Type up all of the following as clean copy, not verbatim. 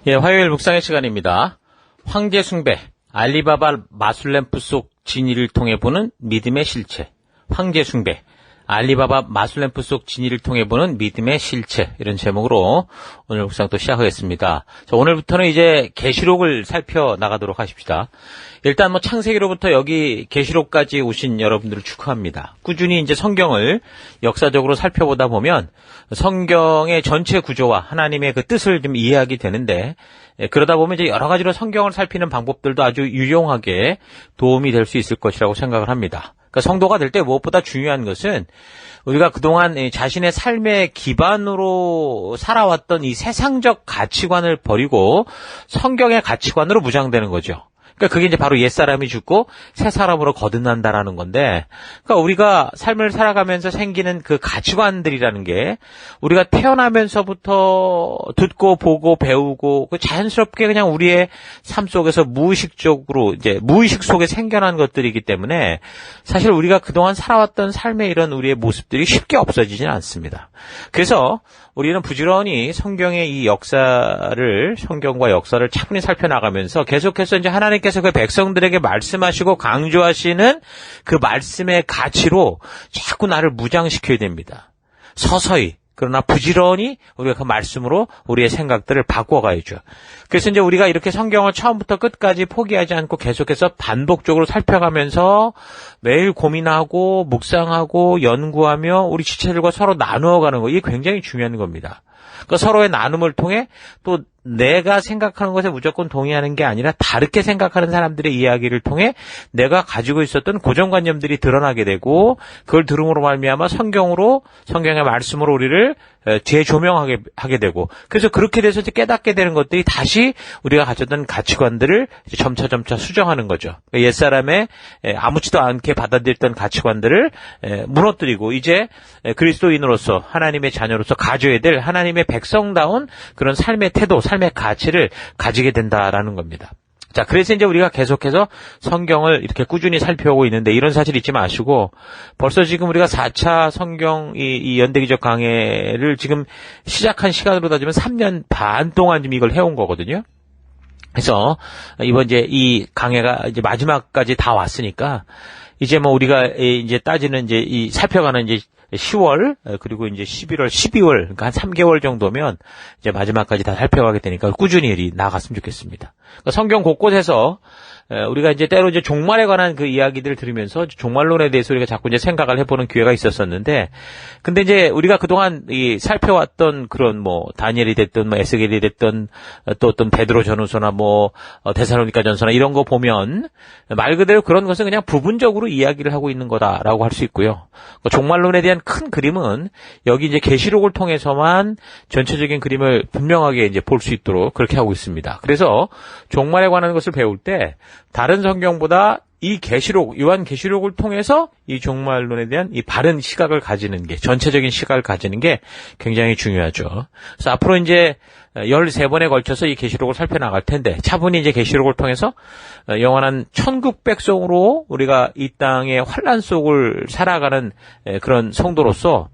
예, 화요일 묵상의 시간입니다. 황제 숭배, 알리바바 마술램프 속 진위를 통해 보는 믿음의 실체. 황제 숭배, 알리바바 마술램프 속 진위를 통해 보는 믿음의 실체. 이런 제목으로 오늘 묵상 또 시작하겠습니다. 자, 오늘부터는 이제 계시록을 살펴나가도록 하십시다. 일단 창세기로부터 여기 계시록까지 오신 여러분들을 축하합니다. 꾸준히 이제 성경을 역사적으로 살펴보다 보면 성경의 전체 구조와 하나님의 그 뜻을 좀 이해하게 되는데, 그러다 보면 이제 여러 가지로 성경을 살피는 방법들도 아주 유용하게 도움이 될 수 있을 것이라고 생각을 합니다. 그러니까 성도가 될 때 무엇보다 중요한 것은 우리가 그동안 자신의 삶의 기반으로 살아왔던 이 세상적 가치관을 버리고 성경의 가치관으로 무장되는 거죠. 그러니까 그게 이제 바로 옛사람이 죽고 새 사람으로 거듭난다라는 건데, 그러니까 우리가 삶을 살아가면서 생기는 그 가치관들이라는 게 우리가 태어나면서부터 듣고 보고 배우고 그 자연스럽게 그냥 우리의 삶 속에서 무의식적으로 이제 무의식 속에 생겨난 것들이기 때문에 사실 우리가 그동안 살아왔던 삶의 이런 우리의 모습들이 쉽게 없어지진 않습니다. 그래서 우리는 부지런히 성경의 이 성경과 역사를 차분히 살펴나가면서 계속해서 이제 하나님께서 그 백성들에게 말씀하시고 강조하시는 그 말씀의 가치로 자꾸 나를 무장시켜야 됩니다. 서서히, 그러나 부지런히 우리가 그 말씀으로 우리의 생각들을 바꿔가야죠. 그래서 이제 우리가 이렇게 성경을 처음부터 끝까지 포기하지 않고 계속해서 반복적으로 살펴가면서 매일 고민하고 묵상하고 연구하며 우리 지체들과 서로 나누어가는 거, 이게 굉장히 중요한 겁니다. 그러니까 서로의 나눔을 통해 또 내가 생각하는 것에 무조건 동의하는 게 아니라 다르게 생각하는 사람들의 이야기를 통해 내가 가지고 있었던 고정관념들이 드러나게 되고, 그걸 들음으로 말미암아 성경의 말씀으로 우리를 재조명하게 되고, 그래서 그렇게 돼서 이제 깨닫게 되는 것들이 다시 우리가 가졌던 가치관들을 이제 점차 수정하는 거죠. 옛사람의 아무렇지도 않게 받아들였던 가치관들을 무너뜨리고 이제 그리스도인으로서 하나님의 자녀로서 가져야 될 하나님의 백성다운 그런 삶의 태도, 삶의 가치를 가지게 된다라는 겁니다. 자, 그래서 이제 우리가 계속해서 성경을 이렇게 꾸준히 살펴오고 있는데, 이런 사실 잊지 마시고, 벌써 지금 우리가 4차 성경 이 연대기적 강해를 지금 시작한 시간으로 따지면 3년 반 동안 지금 이걸 해온 거거든요. 그래서 이번 이제 이 강해가 이제 마지막까지 다 왔으니까 이제 우리가 이제 따지는 이제 이 살펴가는 이제 10월, 그리고 이제 11월, 12월, 그러니까 한 3개월 정도면 이제 마지막까지 다 살펴가게 되니까 꾸준히 나아갔으면 좋겠습니다. 그러니까 성경 곳곳에서 우리가 이제 때로 이제 종말에 관한 그 이야기들을 들으면서 종말론에 대해서 우리가 자꾸 이제 생각을 해보는 기회가 있었었는데, 근데 이제 우리가 그동안 살펴왔던 그런 다니엘이 됐든 에스겔이 됐든 또 어떤 베드로 전후서나 데살로니가 전서나 이런 거 보면 말 그대로 그런 것은 그냥 부분적으로 이야기를 하고 있는 거다라고 할 수 있고요. 종말론에 대한 큰 그림은 여기 이제 계시록을 통해서만 전체적인 그림을 분명하게 이제 볼 수 있도록 그렇게 하고 있습니다. 그래서 종말에 관한 것을 배울 때 다른 성경보다 이 요한 계시록을 통해서 이 종말론에 대한 이 바른 시각을 가지는 게, 전체적인 시각을 가지는 게 굉장히 중요하죠. 그래서 앞으로 이제 13번에 걸쳐서 이 계시록을 살펴나갈 텐데, 차분히 이제 계시록을 통해서 영원한 천국 백성으로 우리가 이 땅의 환란 속을 살아가는 그런 성도로서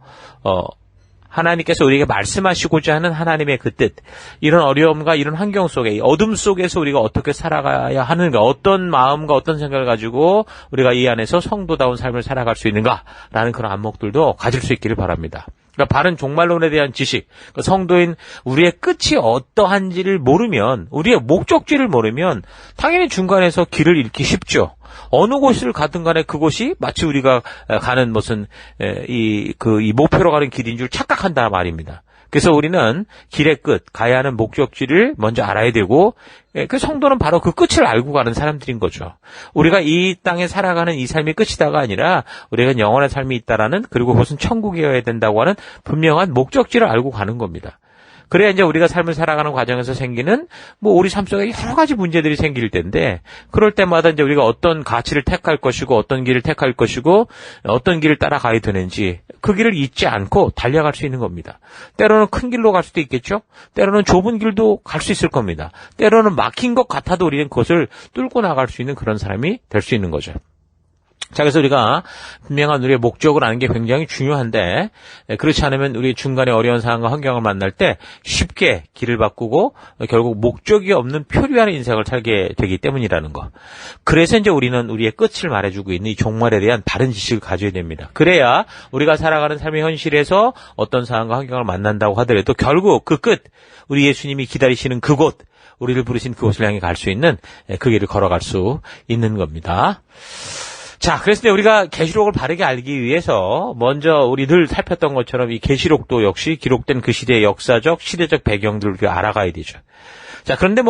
하나님께서 우리에게 말씀하시고자 하는 하나님의 그 뜻, 이런 어려움과 이런 환경 속에, 이 어둠 속에서 우리가 어떻게 살아가야 하는가, 어떤 마음과 어떤 생각을 가지고 우리가 이 안에서 성도다운 삶을 살아갈 수 있는가라는 그런 안목들도 가질 수 있기를 바랍니다. 그러니까 바른 종말론에 대한 지식, 그러니까 성도인 우리의 끝이 어떠한지를 모르면, 우리의 목적지를 모르면 당연히 중간에서 길을 잃기 쉽죠. 어느 곳을 가든 간에 그곳이 마치 우리가 가는 무슨 이 목표로 가는 길인 줄 착각한다 말입니다. 그래서 우리는 길의 끝, 가야 하는 목적지를 먼저 알아야 되고, 그 성도는 바로 그 끝을 알고 가는 사람들인 거죠. 우리가 이 땅에 살아가는 이 삶이 끝이다가 아니라 우리가 영원한 삶이 있다라는, 그리고 그것은 천국이어야 된다고 하는 분명한 목적지를 알고 가는 겁니다. 그래야 이제 우리가 삶을 살아가는 과정에서 생기는 우리 삶 속에 여러 가지 문제들이 생길 텐데, 그럴 때마다 이제 우리가 어떤 가치를 택할 것이고 어떤 길을 택할 것이고 어떤 길을 따라가야 되는지 그 길을 잊지 않고 달려갈 수 있는 겁니다. 때로는 큰 길로 갈 수도 있겠죠. 때로는 좁은 길도 갈 수 있을 겁니다. 때로는 막힌 것 같아도 우리는 그것을 뚫고 나갈 수 있는 그런 사람이 될 수 있는 거죠. 자, 그래서 우리가 분명한 우리의 목적을 아는 게 굉장히 중요한데, 그렇지 않으면 우리 중간에 어려운 상황과 환경을 만날 때 쉽게 길을 바꾸고 결국 목적이 없는 표류하는 인생을 살게 되기 때문이라는 거. 그래서 이제 우리는 우리의 끝을 말해주고 있는 이 종말에 대한 바른 지식을 가져야 됩니다. 그래야 우리가 살아가는 삶의 현실에서 어떤 상황과 환경을 만난다고 하더라도 결국 그 끝, 우리 예수님이 기다리시는 그곳, 우리를 부르신 그곳을 향해 갈 수 있는 그 길을 걸어갈 수 있는 겁니다. 자, 그래서 우리가 계시록을 바르게 알기 위해서 먼저 우리 늘 살폈던 것처럼 이 계시록도 역시 기록된 그 시대의 역사적, 시대적 배경들을 우리가 알아가야 되죠. 자, 그런데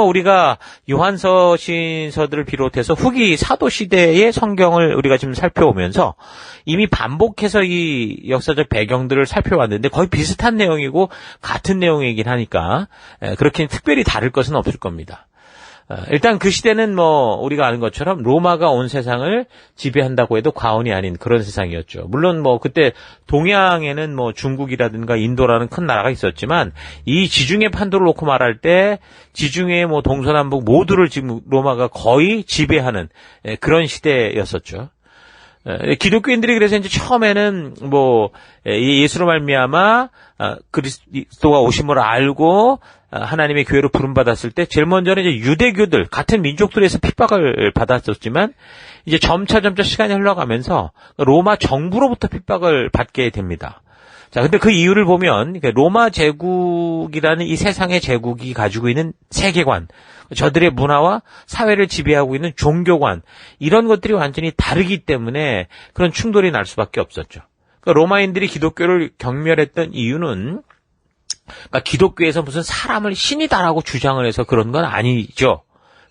요한서 신서들을 비롯해서 후기 사도 시대의 성경을 우리가 지금 살펴오면서 이미 반복해서 이 역사적 배경들을 살펴왔는데 거의 비슷한 내용이고 같은 내용이긴 하니까 그렇게 특별히 다를 것은 없을 겁니다. 일단 그 시대는 우리가 아는 것처럼 로마가 온 세상을 지배한다고 해도 과언이 아닌 그런 세상이었죠. 물론 그때 동양에는 중국이라든가 인도라는 큰 나라가 있었지만 이 지중해 판도를 놓고 말할 때 지중해 동서남북 모두를 지금 로마가 거의 지배하는 그런 시대였었죠. 기독교인들이 그래서 이제 처음에는 예수로 말미암아 그리스도가 오심을 알고 하나님의 교회로 부름받았을 때 제일 먼저는 이제 유대교들 같은 민족들에서 핍박을 받았었지만 이제 점차 시간이 흘러가면서 로마 정부로부터 핍박을 받게 됩니다. 자, 근데 그 이유를 보면 로마 제국이라는 이 세상의 제국이 가지고 있는 세계관, 저들의 문화와 사회를 지배하고 있는 종교관, 이런 것들이 완전히 다르기 때문에 그런 충돌이 날 수밖에 없었죠. 그러니까 로마인들이 기독교를 경멸했던 이유는 기독교에서 무슨 사람을 신이다라고 주장을 해서 그런 건 아니죠.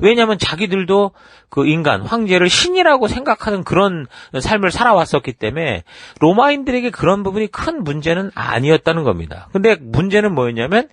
왜냐하면 자기들도 그 인간, 황제를 신이라고 생각하는 그런 삶을 살아왔었기 때문에 로마인들에게 그런 부분이 큰 문제는 아니었다는 겁니다. 근데 문제는 뭐였냐면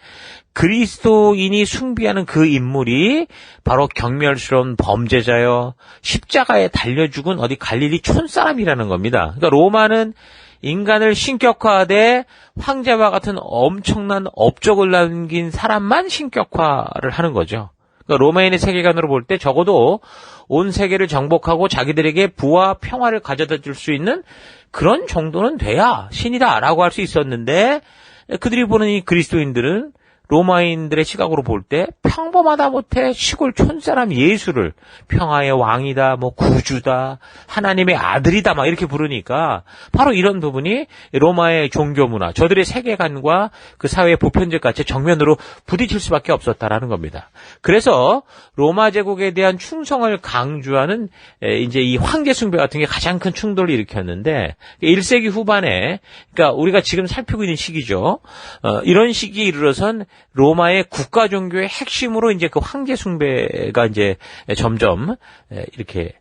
그리스도인이 숭배하는 그 인물이 바로 경멸스러운 범죄자여 십자가에 달려 죽은 어디 갈릴리 촌사람이라는 겁니다. 그러니까 로마는 인간을 신격화하되 황제와 같은 엄청난 업적을 남긴 사람만 신격화를 하는 거죠. 그러니까 로마인의 세계관으로 볼 때 적어도 온 세계를 정복하고 자기들에게 부와 평화를 가져다 줄 수 있는 그런 정도는 돼야 신이다라고 할 수 있었는데 그들이 보는 이 그리스도인들은 로마인들의 시각으로 볼 때 평범하다 못해 시골 촌사람 예수를 평화의 왕이다, 구주다, 하나님의 아들이다 막 이렇게 부르니까 바로 이런 부분이 로마의 종교 문화, 저들의 세계관과 그 사회의 보편적 가치에 정면으로 부딪힐 수밖에 없었다라는 겁니다. 그래서 로마 제국에 대한 충성을 강조하는 이제 이 황제 숭배 같은 게 가장 큰 충돌을 일으켰는데 1세기 후반에 그러니까 우리가 지금 살피고 있는 시기죠. 이런 시기에 이르러선 로마의 국가 종교의 핵심으로 이제 그 황제 숭배가 이제 점점 이렇게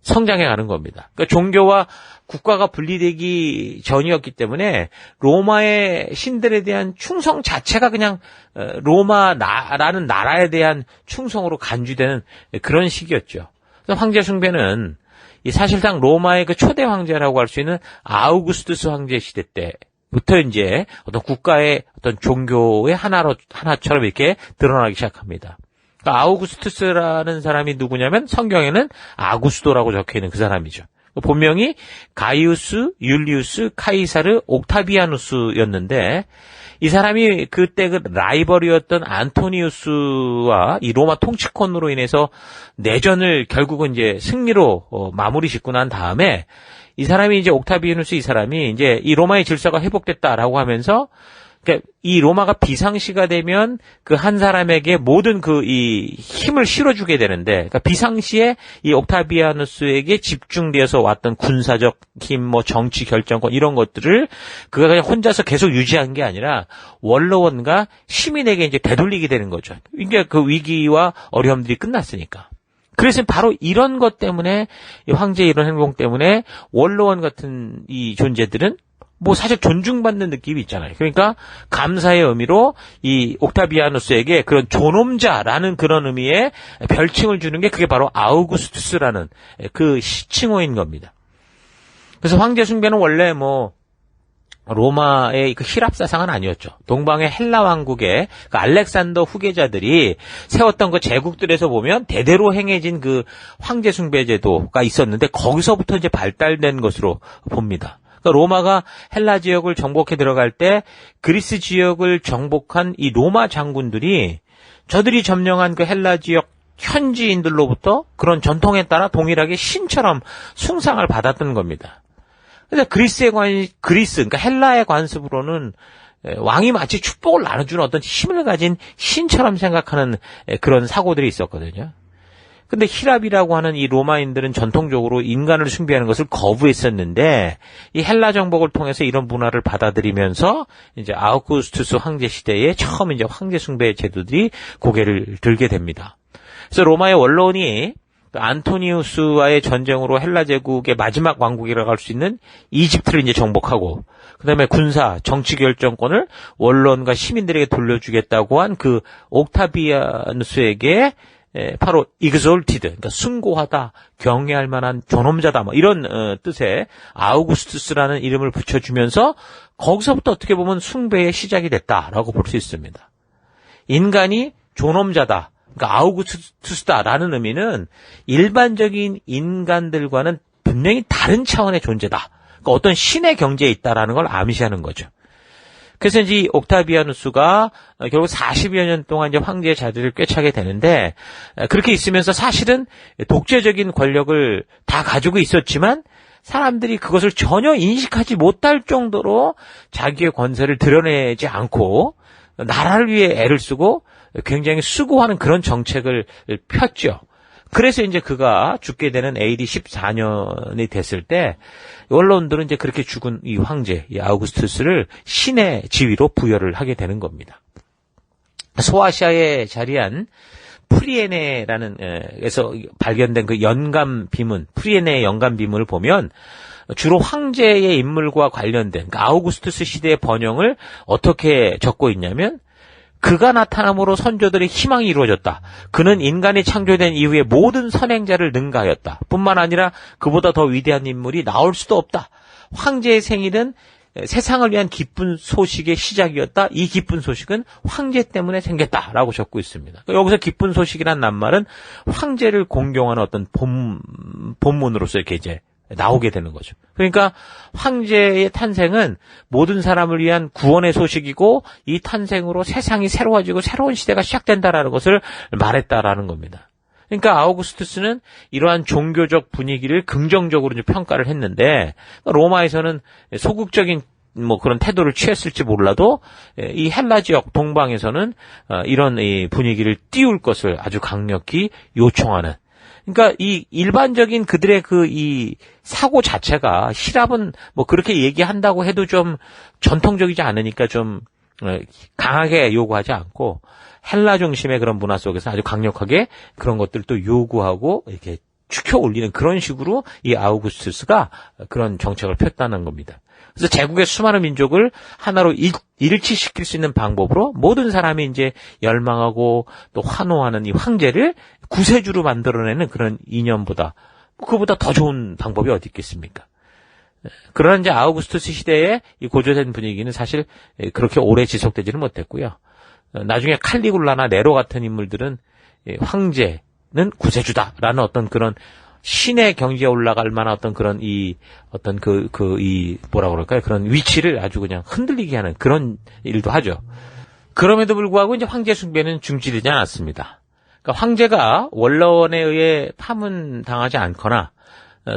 성장해 가는 겁니다. 그러니까 종교와 국가가 분리되기 전이었기 때문에 로마의 신들에 대한 충성 자체가 그냥 로마라는 나라에 대한 충성으로 간주되는 그런 시기였죠. 그래서 황제 숭배는 사실상 로마의 그 초대 황제라고 할 수 있는 아우구스투스 황제 시대 때 부터 이제 어떤 국가의 어떤 종교의 하나처럼 이렇게 드러나기 시작합니다. 그러니까 아우구스투스라는 사람이 누구냐면 성경에는 아구스도라고 적혀 있는 그 사람이죠. 본명이 가이우스 율리우스 카이사르 옥타비아누스였는데 이 사람이 그때 그 라이벌이었던 안토니우스와 이 로마 통치권으로 인해서 내전을 결국은 이제 승리로 마무리 짓고 난 다음에 이 사람이 이제 옥타비아누스 이 사람이 이제 이 로마의 질서가 회복됐다라고 하면서 그러니까 이 로마가 비상시가 되면 그 한 사람에게 모든 그 이 힘을 실어주게 되는데 그러니까 비상시에 이 옥타비아누스에게 집중되어서 왔던 군사적 힘, 정치 결정권 이런 것들을 그가 그냥 혼자서 계속 유지한 게 아니라 원로원과 시민에게 이제 되돌리게 되는 거죠. 그러니까 그 위기와 어려움들이 끝났으니까. 그래서 바로 이런 것 때문에 황제의 이런 행동 때문에 원로원 같은 이 존재들은 사실 존중받는 느낌이 있잖아요. 그러니까 감사의 의미로 이 옥타비아누스에게 그런 존엄자라는 그런 의미의 별칭을 주는 게 그게 바로 아우구스투스라는 그 칭호인 겁니다. 그래서 황제 숭배는 원래 로마의 그 힐압 사상은 아니었죠. 동방의 헬라 왕국의 그 알렉산더 후계자들이 세웠던 그 제국들에서 보면 대대로 행해진 그 황제 숭배 제도가 있었는데 거기서부터 이제 발달된 것으로 봅니다. 그러니까 로마가 헬라 지역을 정복해 들어갈 때 그리스 지역을 정복한 이 로마 장군들이 저들이 점령한 그 헬라 지역 현지인들로부터 그런 전통에 따라 동일하게 신처럼 숭상을 받았던 겁니다. 그래서 그러니까 헬라의 관습으로는 왕이 마치 축복을 나눠주는 어떤 힘을 가진 신처럼 생각하는 그런 사고들이 있었거든요. 근데 히랍이라고 하는 이 로마인들은 전통적으로 인간을 숭배하는 것을 거부했었는데 이 헬라 정복을 통해서 이런 문화를 받아들이면서 이제 아우구스투스 황제 시대에 처음 이제 황제 숭배 제도들이 고개를 들게 됩니다. 그래서 로마의 원로원이 안토니우스와의 전쟁으로 헬라 제국의 마지막 왕국이라고 할 수 있는 이집트를 이제 정복하고, 그 다음에 군사, 정치 결정권을 원로원과 시민들에게 돌려주겠다고 한 그 옥타비아누스에게 바로 exalted, 그러니까 숭고하다, 경외할 만한 존엄자다, 뭐 이런 뜻의 아우구스투스라는 이름을 붙여주면서 거기서부터 어떻게 보면 숭배의 시작이 됐다라고 볼 수 있습니다. 인간이 존엄자다, 그러니까 아우구스투스다라는 의미는 일반적인 인간들과는 분명히 다른 차원의 존재다. 그러니까 어떤 신의 경지에 있다라는 걸 암시하는 거죠. 그래서 이제 이 옥타비아누스가 결국 40여 년 동안 이제 황제의 자리를 꿰차게 되는데, 그렇게 있으면서 사실은 독재적인 권력을 다 가지고 있었지만 사람들이 그것을 전혀 인식하지 못할 정도로 자기의 권세를 드러내지 않고 나라를 위해 애를 쓰고 굉장히 수고하는 그런 정책을 폈죠. 그래서 이제 그가 죽게 되는 AD 14년이 됐을 때 원로원들은 이제 그렇게 죽은 이 황제, 이 아우구스투스를 신의 지위로 부여를 하게 되는 겁니다. 소아시아에 자리한 프리에네라는 에서 발견된 그 연감 비문, 프리에네의 연감 비문을 보면 주로 황제의 인물과 관련된 그 아우구스투스 시대의 번영을 어떻게 적고 있냐면, 그가 나타남으로 선조들의 희망이 이루어졌다. 그는 인간이 창조된 이후에 모든 선행자를 능가하였다. 뿐만 아니라 그보다 더 위대한 인물이 나올 수도 없다. 황제의 생일은 세상을 위한 기쁜 소식의 시작이었다. 이 기쁜 소식은 황제 때문에 생겼다라고 적고 있습니다. 여기서 기쁜 소식이란 낱말은 황제를 공경하는 어떤 본문으로서 이렇게 이제 나오게 되는 거죠. 그러니까 황제의 탄생은 모든 사람을 위한 구원의 소식이고, 이 탄생으로 세상이 새로워지고 새로운 시대가 시작된다라는 것을 말했다라는 겁니다. 그러니까 아우구스투스는 이러한 종교적 분위기를 긍정적으로 평가를 했는데, 로마에서는 소극적인 뭐 그런 태도를 취했을지 몰라도 이 헬라 지역 동방에서는 이런 이 분위기를 띄울 것을 아주 강력히 요청하는, 그러니까 이 일반적인 그들의 그 이 사고 자체가 히랍은 뭐 그렇게 얘기한다고 해도 좀 전통적이지 않으니까 좀 강하게 요구하지 않고 헬라 중심의 그런 문화 속에서 아주 강력하게 그런 것들을 또 요구하고 이렇게 축혀 올리는 그런 식으로 이 아우구스투스가 그런 정책을 폈다는 겁니다. 그래서 제국의 수많은 민족을 하나로 일치시킬 수 있는 방법으로 모든 사람이 이제 열망하고 또 환호하는 이 황제를 구세주로 만들어내는 그런 이념보다, 그보다 더 좋은 방법이 어디 있겠습니까? 그러나 이제 아우구스투스 시대의 이 고조된 분위기는 사실 그렇게 오래 지속되지는 못했고요. 나중에 칼리굴라나 네로 같은 인물들은 황제는 구세주다라는 어떤 그런 신의 경지에 올라갈 만한 어떤 그런 뭐라 그럴까요? 그런 위치를 아주 그냥 흔들리게 하는 그런 일도 하죠. 그럼에도 불구하고 이제 황제 숭배는 중지되지 않았습니다. 그러니까 황제가 원로원에 의해 파문당하지 않거나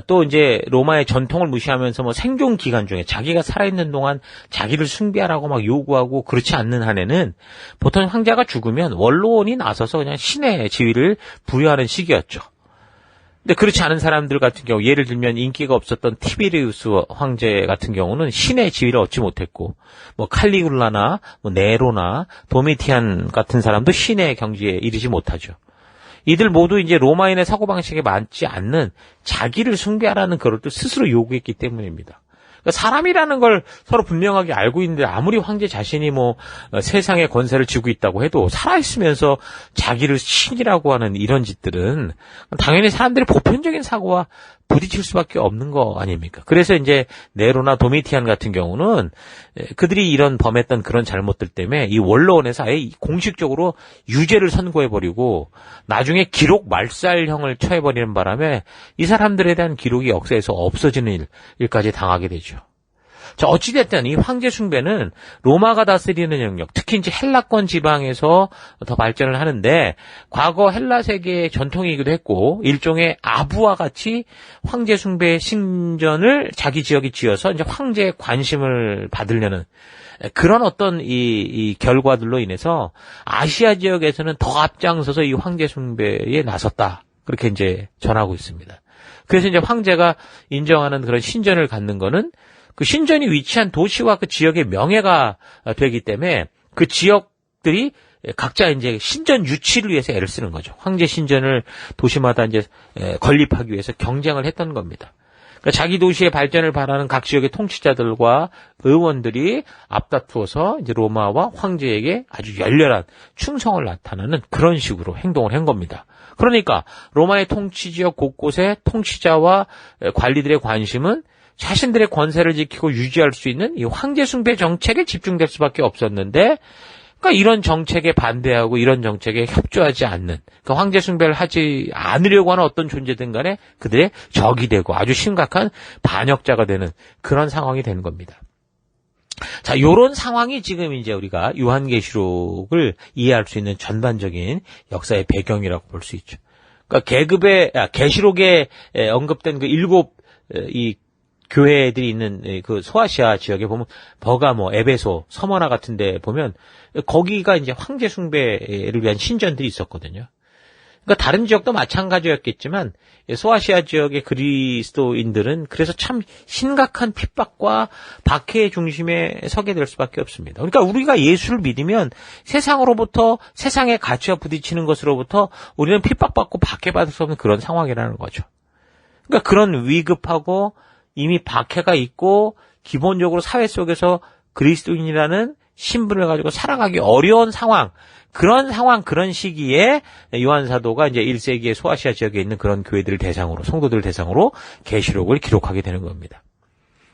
또 이제 로마의 전통을 무시하면서 뭐 생존 기간 중에 자기가 살아있는 동안 자기를 숭배하라고 막 요구하고 그렇지 않는 한에는 보통 황제가 죽으면 원로원이 나서서 그냥 신의 지위를 부여하는 시기였죠. 근데 그렇지 않은 사람들 같은 경우, 예를 들면 인기가 없었던 티베리우스 황제 같은 경우는 신의 지위를 얻지 못했고, 뭐 칼리굴라나 뭐 네로나 도미티안 같은 사람도 신의 경지에 이르지 못하죠. 이들 모두 이제 로마인의 사고방식에 맞지 않는 자기를 숭배하라는 것을 또 스스로 요구했기 때문입니다. 사람이라는 걸 서로 분명하게 알고 있는데 아무리 황제 자신이 세상의 권세를 쥐고 있다고 해도 살아있으면서 자기를 신이라고 하는 이런 짓들은 당연히 사람들의 보편적인 사고와 부딪힐 수밖에 없는 거 아닙니까? 그래서 이제 네로나 도미티안 같은 경우는 그들이 이런 범했던 그런 잘못들 때문에 이 원로원에서 아예 공식적으로 유죄를 선고해버리고 나중에 기록 말살형을 처해버리는 바람에 이 사람들에 대한 기록이 역사에서 없어지는 일까지 당하게 되죠. 자, 어찌됐든 이 황제 숭배는 로마가 다스리는 영역, 특히 이제 헬라권 지방에서 더 발전을 하는데, 과거 헬라 세계의 전통이기도 했고, 일종의 아부와 같이 황제 숭배의 신전을 자기 지역에 지어서 이제 황제의 관심을 받으려는 그런 어떤 이 결과들로 인해서 아시아 지역에서는 더 앞장서서 이 황제 숭배에 나섰다. 그렇게 이제 전하고 있습니다. 그래서 이제 황제가 인정하는 그런 신전을 갖는 거는 그 신전이 위치한 도시와 그 지역의 명예가 되기 때문에 그 지역들이 각자 이제 신전 유치를 위해서 애를 쓰는 거죠. 황제 신전을 도시마다 이제 건립하기 위해서 경쟁을 했던 겁니다. 그러니까 자기 도시의 발전을 바라는 각 지역의 통치자들과 의원들이 앞다투어서 이제 로마와 황제에게 아주 열렬한 충성을 나타내는 그런 식으로 행동을 한 겁니다. 그러니까 로마의 통치 지역 곳곳에 통치자와 관리들의 관심은 자신들의 권세를 지키고 유지할 수 있는 이 황제 숭배 정책에 집중될 수밖에 없었는데, 그러니까 이런 정책에 반대하고 이런 정책에 협조하지 않는, 그러니까 황제 숭배를 하지 않으려고 하는 어떤 존재든 간에 그들의 적이 되고 아주 심각한 반역자가 되는 그런 상황이 된 겁니다. 자, 요런 상황이 지금 이제 우리가 요한계시록을 이해할 수 있는 전반적인 역사의 배경이라고 볼 수 있죠. 그러니까 계시록에 언급된 그 7 교회들이 있는 그 소아시아 지역에 보면 버가모, 에베소, 서머나 같은 데 보면 거기가 이제 황제 숭배를 위한 신전들이 있었거든요. 그러니까 다른 지역도 마찬가지였겠지만 소아시아 지역의 그리스도인들은 그래서 참 심각한 핍박과 박해의 중심에 서게 될 수밖에 없습니다. 그러니까 우리가 예수를 믿으면 세상으로부터 세상의 가치와 부딪히는 것으로부터 우리는 핍박받고 박해받을 수 없는 그런 상황이라는 거죠. 그러니까 그런 위급하고 이미 박해가 있고 기본적으로 사회 속에서 그리스도인이라는 신분을 가지고 살아가기 어려운 상황, 그런 시기에 요한 사도가 이제 1세기의 소아시아 지역에 있는 그런 교회들을 대상으로, 성도들을 대상으로 계시록을 기록하게 되는 겁니다.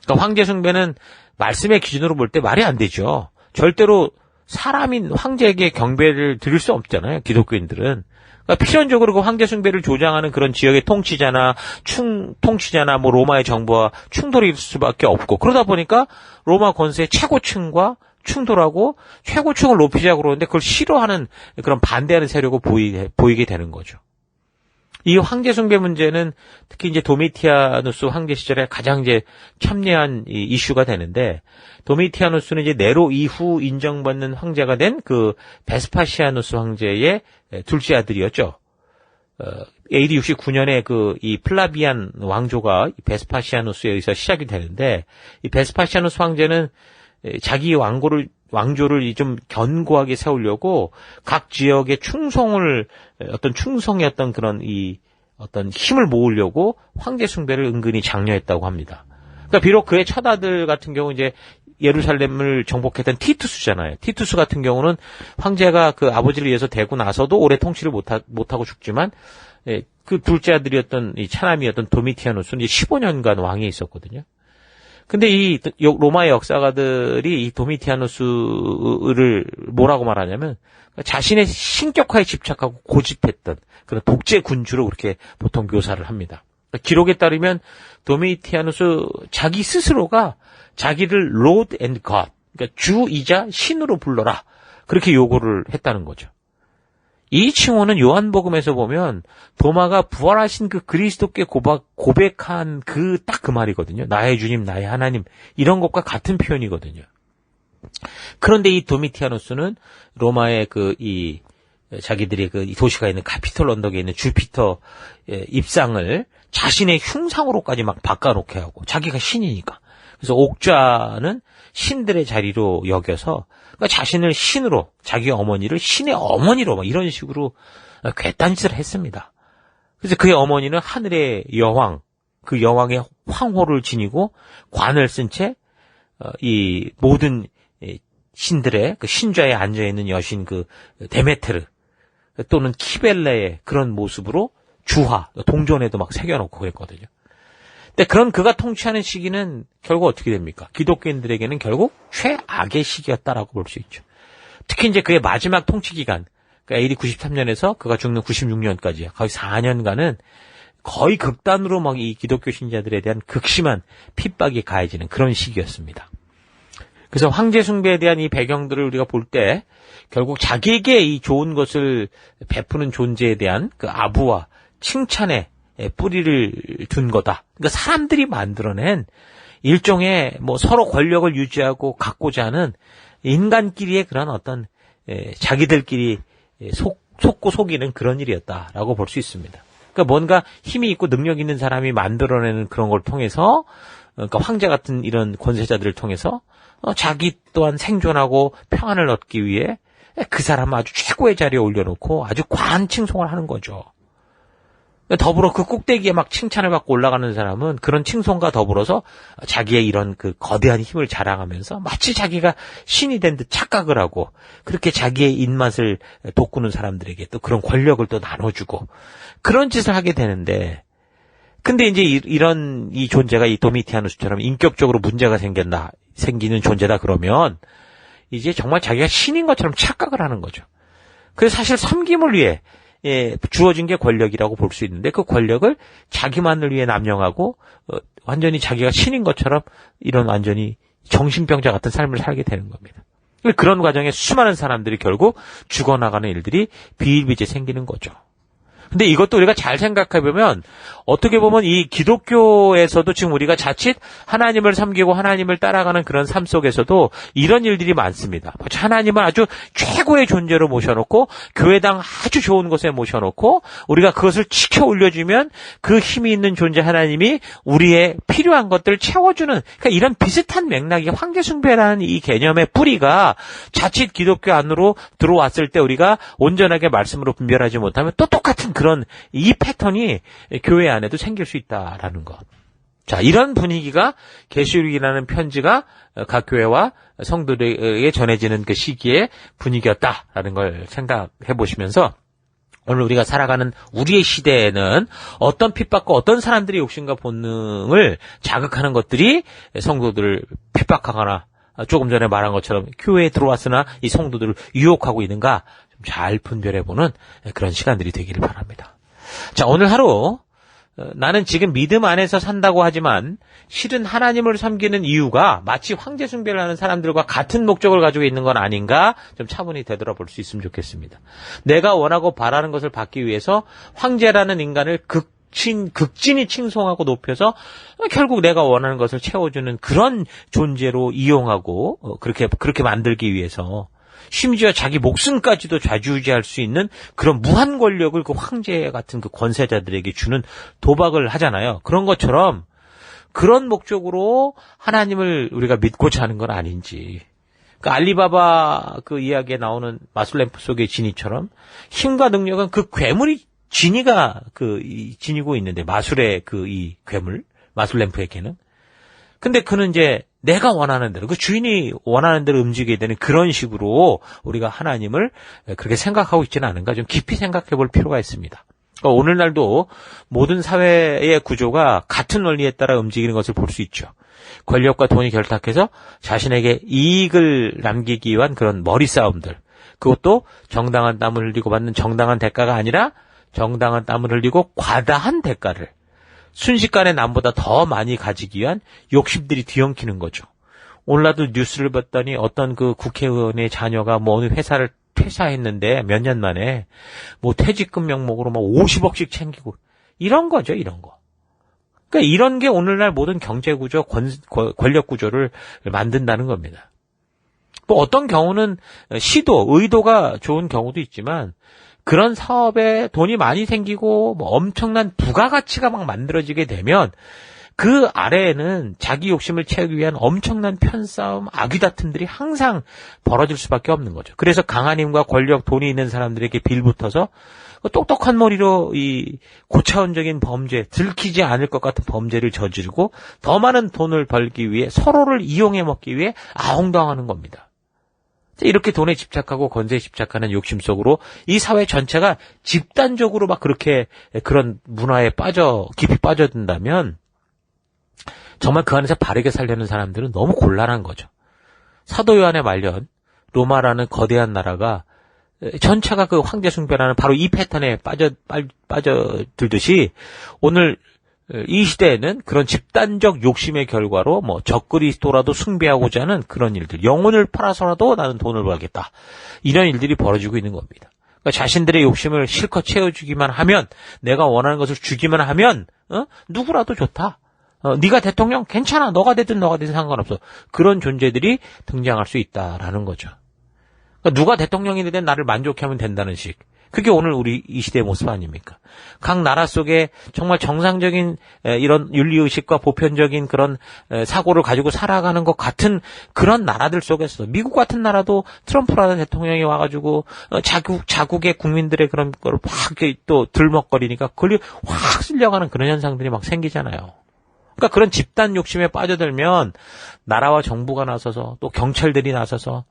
그러니까 황제 숭배는 말씀의 기준으로 볼 때 말이 안 되죠. 절대로 사람인 황제에게 경배를 드릴 수 없잖아요, 기독교인들은. 그러니까 필연적으로 그 황제 숭배를 조장하는 그런 지역의 통치자나 로마의 정부와 충돌이 있을 수밖에 없고, 그러다 보니까 로마 권세의 최고층과 충돌하고 최고층을 높이자고 그러는데 그걸 싫어하는 그런 반대하는 세력을 보이게 되는 거죠. 이 황제 숭배 문제는 특히 이제 도미티아누스 황제 시절에 가장 이제 첨예한 이슈가 되는데, 도미티아누스는 이제 네로 이후 인정받는 황제가 된 그 베스파시아누스 황제의 둘째 아들이었죠. AD 69년에 이 플라비안 왕조가 베스파시아누스에 의해서 시작이 되는데, 이 베스파시아누스 황제는 자기 왕조를 좀 견고하게 세우려고 각 지역의 충성의 어떤 그런 어떤 힘을 모으려고 황제 숭배를 은근히 장려했다고 합니다. 그러니까 비록 그의 첫 아들 같은 경우 이제 예루살렘을 정복했던 티투스잖아요. 티투스 같은 경우는 황제가 그 아버지를 위해서 되고 나서도 오래 통치를 못하고 죽지만, 그 둘째 아들이었던 이 차남이었던 도미티아누스는 이제 15년간 왕위에 있었거든요. 근데 이 로마의 역사가들이 이 도미티아누스를 뭐라고 말하냐면 자신의 신격화에 집착하고 고집했던 그런 독재 군주로 그렇게 보통 묘사를 합니다. 기록에 따르면 도미티아누스 자기 스스로가 자기를 Lord and God, 그러니까 주이자 신으로 불러라, 그렇게 요구를 했다는 거죠. 이 칭호는 요한복음에서 보면 도마가 부활하신 그 그리스도께 고백한 딱 그 말이거든요. 나의 주님, 나의 하나님, 이런 것과 같은 표현이거든요. 그런데 이 도미티아누스는 로마의 자기들의 이 도시가 있는 카피톨 언덕에 있는 주피터 입상을 자신의 흉상으로까지 막 바꿔놓게 하고, 자기가 신이니까. 그래서 옥좌는 신들의 자리로 여겨서, 그러니까 자신을 신으로, 자기 어머니를 신의 어머니로 막 이런 식으로 괴딴 짓을 했습니다. 그래서 그의 어머니는 하늘의 여왕, 그 여왕의 황호를 지니고 관을 쓴 채 이 모든 신들의 그 신좌에 앉아있는 여신 그 데메테르 또는 키벨레의 그런 모습으로 주화, 동전에도 막 새겨놓고 그랬거든요. 근데 그런 그가 통치하는 시기는 결국 어떻게 됩니까? 기독교인들에게는 결국 최악의 시기였다라고 볼 수 있죠. 특히 이제 그의 마지막 통치 기간, 그러니까 AD 93년에서 그가 죽는 96년까지 거의 4년간은 거의 극단으로 막 이 기독교 신자들에 대한 극심한 핍박이 가해지는 그런 시기였습니다. 그래서 황제 숭배에 대한 이 배경들을 우리가 볼 때 결국 자기에게 이 좋은 것을 베푸는 존재에 대한 그 아부와 칭찬의 뿌리를 둔 거다. 그러니까 사람들이 만들어낸 일종의 뭐 서로 권력을 유지하고 갖고자 하는 인간끼리의 그런 어떤 자기들끼리 속고 속이는 그런 일이었다라고 볼 수 있습니다. 그러니까 뭔가 힘이 있고 능력 있는 사람이 만들어내는 그런 걸 통해서 그러니까 황제 같은 이런 권세자들을 통해서 자기 또한 생존하고 평안을 얻기 위해 그 사람을 아주 최고의 자리에 올려놓고 아주 과한 칭송을 하는 거죠. 더불어 그 꼭대기에 막 칭찬을 받고 올라가는 사람은 그런 칭송과 더불어서 자기의 이런 그 거대한 힘을 자랑하면서 마치 자기가 신이 된 듯 착각을 하고 그렇게 자기의 입맛을 돋구는 사람들에게 또 그런 권력을 또 나눠주고 그런 짓을 하게 되는데 근데 이제 이런 이 존재가 이 도미티아누스처럼 인격적으로 문제가 생기는 존재다 그러면 이제 정말 자기가 신인 것처럼 착각을 하는 거죠. 그래서 사실 섬김을 위해 주어진 게 권력이라고 볼 수 있는데 그 권력을 자기만을 위해 남용하고 완전히 자기가 신인 것처럼 이런 완전히 정신병자 같은 삶을 살게 되는 겁니다. 그런 과정에 수많은 사람들이 결국 죽어나가는 일들이 비일비재 생기는 거죠. 근데 이것도 우리가 잘 생각해보면 어떻게 보면 이 기독교에서도 지금 우리가 자칫 하나님을 섬기고 하나님을 따라가는 그런 삶 속에서도 이런 일들이 많습니다. 하나님을 아주 최고의 존재로 모셔놓고 교회당 아주 좋은 곳에 모셔놓고 우리가 그것을 지켜 올려주면 그 힘이 있는 존재 하나님이 우리의 필요한 것들을 채워주는 그러니까 이런 비슷한 맥락이 황제숭배라는 이 개념의 뿌리가 자칫 기독교 안으로 들어왔을 때 우리가 온전하게 말씀으로 분별하지 못하면 또 똑같은 그런 이 패턴이 교회 안에도 생길 수 있다라는 것. 자, 이런 분위기가 계시록이라는 편지가 각 교회와 성도들에게 전해지는 그 시기의 분위기였다라는 걸 생각해 보시면서 오늘 우리가 살아가는 우리의 시대에는 어떤 핍박과 어떤 사람들의 욕심과 본능을 자극하는 것들이 성도들을 핍박하거나 조금 전에 말한 것처럼 교회에 들어왔으나 이 성도들을 유혹하고 있는가 잘 분별해보는 그런 시간들이 되기를 바랍니다. 자, 오늘 하루 나는 지금 믿음 안에서 산다고 하지만 실은 하나님을 섬기는 이유가 마치 황제 숭배를 하는 사람들과 같은 목적을 가지고 있는 건 아닌가 좀 차분히 되돌아볼 수 있으면 좋겠습니다. 내가 원하고 바라는 것을 받기 위해서 황제라는 인간을 극진히 칭송하고 높여서 결국 내가 원하는 것을 채워주는 그런 존재로 이용하고 그렇게 만들기 위해서 심지어 자기 목숨까지도 좌지우지할 수 있는 그런 무한 권력을 그 황제 같은 그 권세자들에게 주는 도박을 하잖아요. 그런 것처럼 그런 목적으로 하나님을 우리가 믿고자 하는 건 아닌지. 그 알리바바 그 이야기에 나오는 마술램프 속의 지니처럼 힘과 능력은 그 괴물이 지니가 지니고 있는데 마술의 이 괴물 마술램프에게는. 근데 그는 이제 내가 원하는 대로 그 주인이 원하는 대로 움직이게 되는 그런 식으로 우리가 하나님을 그렇게 생각하고 있지는 않은가 좀 깊이 생각해 볼 필요가 있습니다. 오늘날도 모든 사회의 구조가 같은 원리에 따라 움직이는 것을 볼 수 있죠. 권력과 돈이 결탁해서 자신에게 이익을 남기기 위한 그런 머리 싸움들. 그것도 정당한 땀을 흘리고 받는 정당한 대가가 아니라 정당한 땀을 흘리고 과다한 대가를 순식간에 남보다 더 많이 가지기 위한 욕심들이 뒤엉키는 거죠. 오늘날도 뉴스를 봤더니 어떤 그 국회의원의 자녀가 뭐 어느 회사를 퇴사했는데 몇 년 만에 뭐 퇴직금 명목으로 뭐 50억씩 챙기고 이런 거죠, 이런 거. 그러니까 이런 게 오늘날 모든 경제 구조, 권력 구조를 만든다는 겁니다. 뭐 어떤 경우는 의도가 좋은 경우도 있지만 그런 사업에 돈이 많이 생기고 뭐 엄청난 부가가치가 막 만들어지게 되면 그 아래에는 자기 욕심을 채우기 위한 엄청난 편싸움, 악의다툼들이 항상 벌어질 수밖에 없는 거죠. 그래서 강한 힘과 권력, 돈이 있는 사람들에게 빌붙어서 똑똑한 머리로 이 고차원적인 범죄, 들키지 않을 것 같은 범죄를 저지르고 더 많은 돈을 벌기 위해 서로를 이용해 먹기 위해 아웅다웅하는 겁니다. 이렇게 돈에 집착하고 권세에 집착하는 욕심 속으로 이 사회 전체가 집단적으로 막 그렇게 그런 문화에 깊이 빠져든다면 정말 그 안에서 바르게 살려는 사람들은 너무 곤란한 거죠. 사도 요한의 말년 로마라는 거대한 나라가 전체가 그 황제 숭배라는 바로 이 패턴에 빠져들듯이 오늘 이 시대에는 그런 집단적 욕심의 결과로 뭐 적그리스도라도 숭배하고자 하는 그런 일들, 영혼을 팔아서라도 나는 돈을 벌겠다, 이런 일들이 벌어지고 있는 겁니다. 그러니까 자신들의 욕심을 실컷 채워주기만 하면, 내가 원하는 것을 주기만 하면 누구라도 좋다. 네가 대통령 괜찮아, 너가 되든 상관없어. 그런 존재들이 등장할 수 있다라는 거죠. 그러니까 누가 대통령이 되든 나를 만족하면 된다는 식. 그게 오늘 우리 이 시대의 모습 아닙니까? 각 나라 속에 정말 정상적인 이런 윤리의식과 보편적인 그런 사고를 가지고 살아가는 것 같은 그런 나라들 속에서 미국 같은 나라도 트럼프라는 대통령이 와가지고 자국의 국민들의 그런 걸 확 또 들먹거리니까 그걸 확 쓸려가는 그런 현상들이 막 생기잖아요. 그러니까 그런 집단 욕심에 빠져들면 나라와 정부가 나서서 또 경찰들이 나서서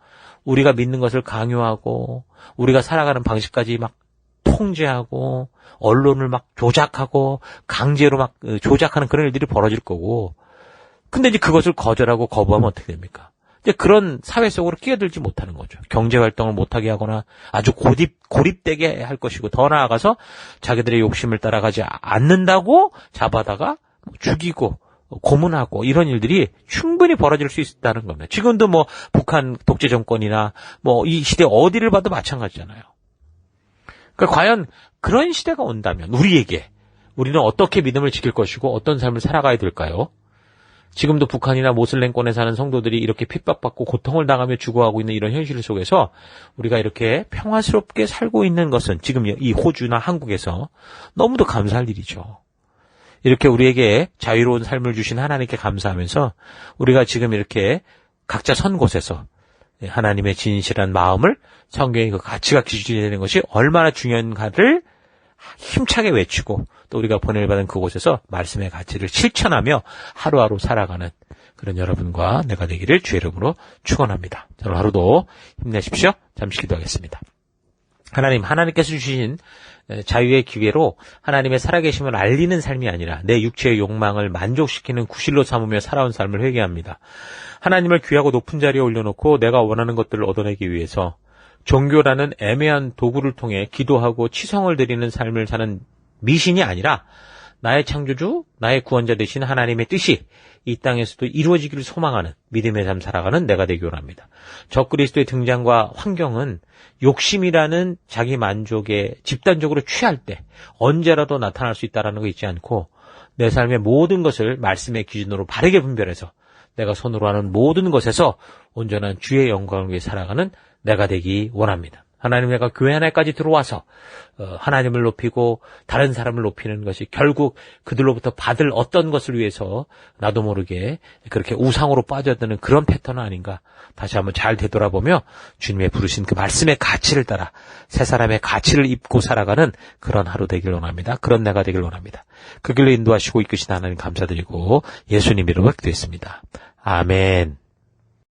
우리가 믿는 것을 강요하고 우리가 살아가는 방식까지 막 통제하고 언론을 막 조작하고 강제로 막 조작하는 그런 일들이 벌어질 거고, 근데 이제 그것을 거절하고 거부하면 어떻게 됩니까? 이제 그런 사회 속으로 끼어들지 못하는 거죠. 경제 활동을 못하게 하거나 아주 고립되게 할 것이고, 더 나아가서 자기들의 욕심을 따라가지 않는다고 잡아다가 죽이고 고문하고 이런 일들이 충분히 벌어질 수 있다는 겁니다. 지금도 뭐 북한 독재 정권이나 뭐 이 시대 어디를 봐도 마찬가지잖아요. 그러니까 과연 그런 시대가 온다면 우리는 어떻게 믿음을 지킬 것이고 어떤 삶을 살아가야 될까요? 지금도 북한이나 모슬렘권에 사는 성도들이 이렇게 핍박받고 고통을 당하며 죽어가고 있는 이런 현실 속에서 우리가 이렇게 평화스럽게 살고 있는 것은 지금 이 호주나 한국에서 너무도 감사할 일이죠. 이렇게 우리에게 자유로운 삶을 주신 하나님께 감사하면서 우리가 지금 이렇게 각자 선 곳에서 하나님의 진실한 마음을, 성경의 그 가치가 기준이 되는 것이 얼마나 중요한가를 힘차게 외치고, 또 우리가 보냄을 받은 그곳에서 말씀의 가치를 실천하며 하루하루 살아가는 그런 여러분과 내가 되기를 주의 이름으로 축원합니다. 오늘 하루도 힘내십시오. 잠시 기도하겠습니다. 하나님께서 주신 자유의 기회로 하나님의 살아계심을 알리는 삶이 아니라 내 육체의 욕망을 만족시키는 구실로 삼으며 살아온 삶을 회개합니다. 하나님을 귀하고 높은 자리에 올려놓고 내가 원하는 것들을 얻어내기 위해서 종교라는 애매한 도구를 통해 기도하고 치성을 드리는 삶을 사는 미신이 아니라 나의 창조주, 나의 구원자 되신 하나님의 뜻이 이 땅에서도 이루어지기를 소망하는 믿음의 삶 살아가는 내가 되기 원합니다. 적그리스도의 등장과 환경은 욕심이라는 자기 만족에 집단적으로 취할 때 언제라도 나타날 수 있다는 거 잊지 않고, 내 삶의 모든 것을 말씀의 기준으로 바르게 분별해서 내가 손으로 하는 모든 것에서 온전한 주의 영광을 위해 살아가는 내가 되기 원합니다. 하나님, 내가 교회 하나까지 들어와서 하나님을 높이고 다른 사람을 높이는 것이 결국 그들로부터 받을 어떤 것을 위해서 나도 모르게 그렇게 우상으로 빠져드는 그런 패턴은 아닌가, 다시 한번 잘 되돌아보며 주님의 부르신 그 말씀의 가치를 따라 새 사람의 가치를 입고 살아가는 그런 하루 되길 원합니다. 그런 내가 되길 원합니다. 그 길로 인도하시고 이끄신 하나님 감사드리고 예수님 이름으로 기도했습니다. 아멘.